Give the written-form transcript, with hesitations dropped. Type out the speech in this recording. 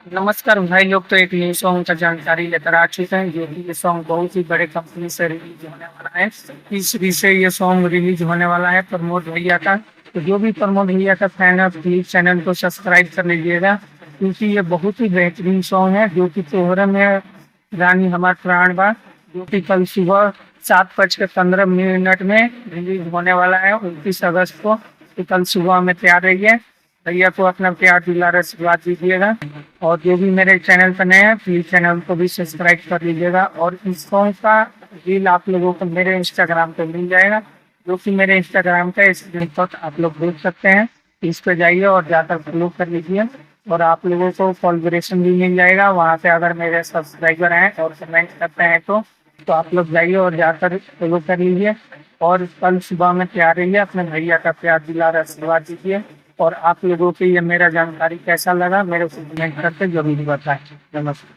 नमस्कार भाई लोग, तो एक न्यू सॉन्ग का जानकारी लेकर आ चुके हैं जो कि ये सॉन्ग बहुत ही बड़े कंपनी से रिलीज होने वाला है। इस से ये सॉन्ग रिलीज होने वाला है प्रमोद भैया का। तो जो भी प्रमोद भैया का फैन है प्लीज चैनल को सब्सक्राइब कर लीजिएगा, क्योंकि ये बहुत ही बेहतरीन सॉन्ग है जो कि तोहरे में रानी हमार प्राण बा, जो कि कल सुबह 7:15 में रिलीज होने वाला है 29 अगस्त को। तो कल सुबह में तैयार रहिए, भैया को अपना प्यार दुलार आशीर्वाद दीजिएगा। और जो भी मेरे चैनल पर नए हैं प्लीज चैनल को भी सब्सक्राइब कर लीजिएगा। और इस सॉन्ग का रील आप लोगों को मेरे इंस्टाग्राम पे मिल जाएगा, जो कि मेरे इंस्टाग्राम का स्क्रीनशॉट आप लोग देख सकते हैं। इस पे जाइए और जाकर फॉलो कर लीजिए, और आप लोगों को कोलैबोरेशन भी मिल जाएगा वहाँ पे। अगर मेरे सब्सक्राइबर हैं और कमेंट करते हैं तो आप लोग जाइए और जाकर फॉलो कर लीजिए। और कल सुबह में तैयार रहिए, अपने भैया का प्यार दुलार आशीर्वाद दीजिए। और आप लोगों को ये मेरा जानकारी कैसा लगा मेरे को कमेंट करके जरूर बताएं। नमस्कार।